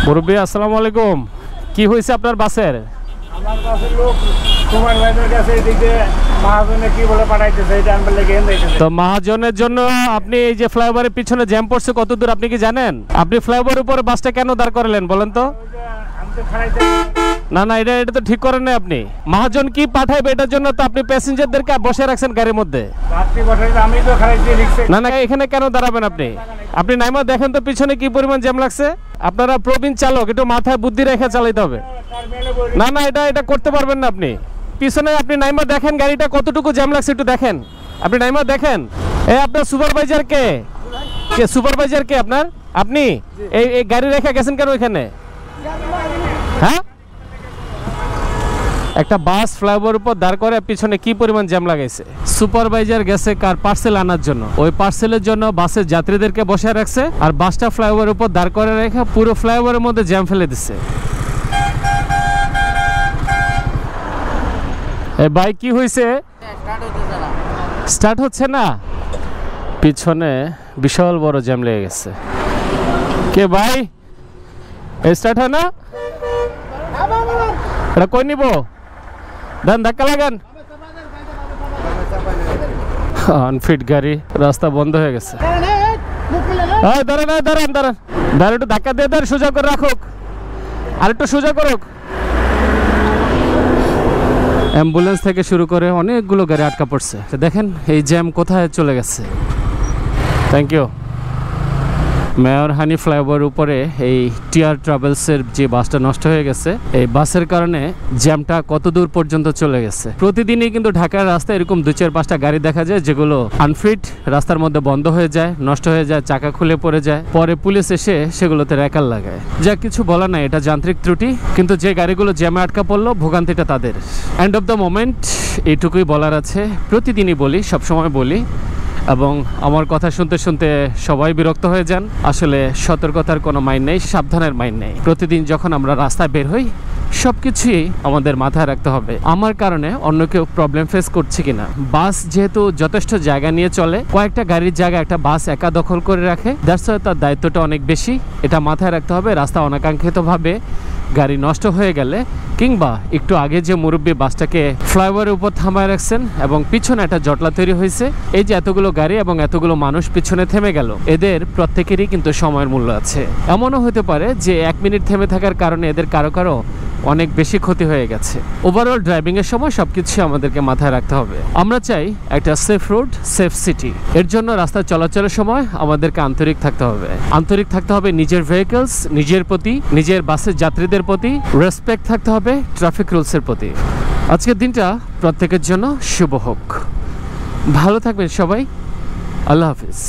মুরব্বী আসসালামু আলাইকুম। কি হয়েছে আপনার বাসের? আমার বাসের লোক কুমার ভাইদের কাছে এদিকে মহাজনে কি বলে পাঠাইতেছে এটা আমি বলে গেম দেখতেছি। তো মহাজনের জন্য আপনি এই যে ফ্লাইওভারের পিছনে জ্যাম পড়ছে কত দূর আপনি কি জানেন? আপনি ফ্লাইওভারের উপরে বাসটা কেন দাঁড় করালেন বলেন তো? আমি তো খাইতে না না, এটা তো ঠিক করেন না আপনি। মহাজন কি পাঠাইবে এটার জন্য তো আপনি প্যাসেঞ্জারদেরকে বসে রাখছেন গাড়ির মধ্যে। রাত্রি পাঠাইতে আমি তো খাইতে লিখছি। না না, এখানে কেন দাঁড়াবেন আপনি? আপনি নাইমা দেখেন তো পিছনে কি পরিমাণ জ্যাম লাগছে। আপনারা প্রবীণ চালক, একটু মাথায় বুদ্ধি রেখে চালাইতে হবে। না না, এটা করতে পারবেন না আপনি। পিছনে আপনি নাইমা দেখেন গাড়িটা কতটুকু জ্যাম লাগছে একটু দেখেন। আপনি নাইমা দেখেন। এই আপনার সুপারভাইজার কে? কে সুপারভাইজার কে আপনার? আপনি এই গাড়ি রেখে গেছেন কেন এখানে? হ্যাঁ, একটা বাস ফ্লাইওভার উপর দাঁড় করে পিছনে কি পরিমাণ জ্যাম লাগাইছে। সুপারভাইজার গেছে কার পার্সেল আনার জন্য, ওই পার্সেলের জন্য বাসের যাত্রীদেরকে বসে রাখছে আর বাসটা ফ্লাইওভার উপর দাঁড় করে রেখে পুরো ফ্লাইওভারের মধ্যে জ্যাম ফেলে দিচ্ছে। এই বাইক কি হয়েছে? স্টার্ট হচ্ছে না, পিছনে বিশাল বড় জ্যাম লেগে গেছে। কে ভাই, স্টার্ট হয় না? এটা কই নিব? দেন ধাক্কা লাগান। আনফিট গাড়ি, রাস্তা বন্ধ হয়ে গেছে। দাঁড়ান দাঁড়ান দাঁড়ান দাঁড়ান, একটু ধাক্কা দিয়ে দেন, সোজা করে রাখুক, আর একটু সোজা করুক। অ্যাম্বুলেন্স থেকে শুরু করে অনেকগুলো গাড়ি আটকা পড়ছে। দেখেন এই জ্যাম কোথায় চলে গেছে। Thank you. Mayor Hanif flyover উপরে এই টিআর ট্রাভেলসের যে বাসটা নষ্ট হয়ে গেছে, এই বাসের কারণে জ্যামটা কত দূর পর্যন্ত চলে গেছে। প্রতিদিনই কিন্তু ঢাকার রাস্তায় এরকম 2-4-5টা গাড়ি দেখা যায় যেগুলো আনফিট, রাস্তার মধ্যে বন্ধ হয়ে যায়, নষ্ট হয়ে যায়, চাকা খুলে পড়ে যায়, পরে পুলিশ এসে সেগুলোতে রেকাল লাগায়। যা কিছু বলার নাই, এটা যান্ত্রিক ত্রুটি, কিন্তু যে গাড়িগুলো জ্যামে আটকা পড়লো ভোগান্তিটা তাদের। এন্ড অফ দ্য মোমেন্ট এইটুকুই বলার আছে। প্রতিদিনই বলি, সবসময় বলি, এবং আমার কথা শুনতে শুনতে সবাই বিরক্ত হয়ে যান। আসলে সতর্কতার কোনো মাইন নেই, সাবধানের মাইন নেই। প্রতিদিন যখন আমরা রাস্তায় বের হই সবকিছুই আমাদের মাথায় রাখতে হবে, আমার কারণে অন্য কেউ প্রবলেম ফেস করছে কিনা। বাস যেহেতু যথেষ্ট জায়গা নিয়ে চলে, কয়েকটা গাড়ির জায়গা একটা বাস একা দখল করে রাখে, দ্যাটস ওয়াই তার দায়িত্বটা অনেক বেশি। এটা মাথায় রাখতে হবে। রাস্তা অনাকাঙ্ক্ষিতভাবে গাড়ি নষ্ট হয়ে গেলে, কিংবা একটু আগে যে মুরব্বী বাসটাকে ফ্লাইওভারের উপর থামায় রাখছেন এবং পিছনে একটা জটলা তৈরি হয়েছে, এই যে এতগুলো গাড়ি এবং এতগুলো মানুষ পিছনে থেমে গেল, এদের প্রত্যেকেরই কিন্তু সময়ের মূল্য আছে। এমনও হতে পারে যে 1 মিনিট থেমে থাকার কারণে এদের কারো কারো অনেক বেশি ক্ষতি হয়ে গেছে। ওভারঅল ড্রাইভিংয়ের সময় সবকিছু আমাদেরকে মাথায় রাখতে হবে। আমরা চাই একটা সেফ রোড, সেফ সিটি। এর জন্য রাস্তা চলাচলের সময় আমাদেরকে আন্তরিক থাকতে হবে। আন্তরিক থাকতে হবে নিজের ভেহিকলস, নিজের প্রতি, নিজের বাসের যাত্রীদের প্রতি। রেসপেক্ট থাকতে হবে ট্রাফিক রুলসের প্রতি। আজকের দিনটা প্রত্যেকের জন্য শুভ হোক। ভালো থাকবেন সবাই। আল্লাহ হাফিজ।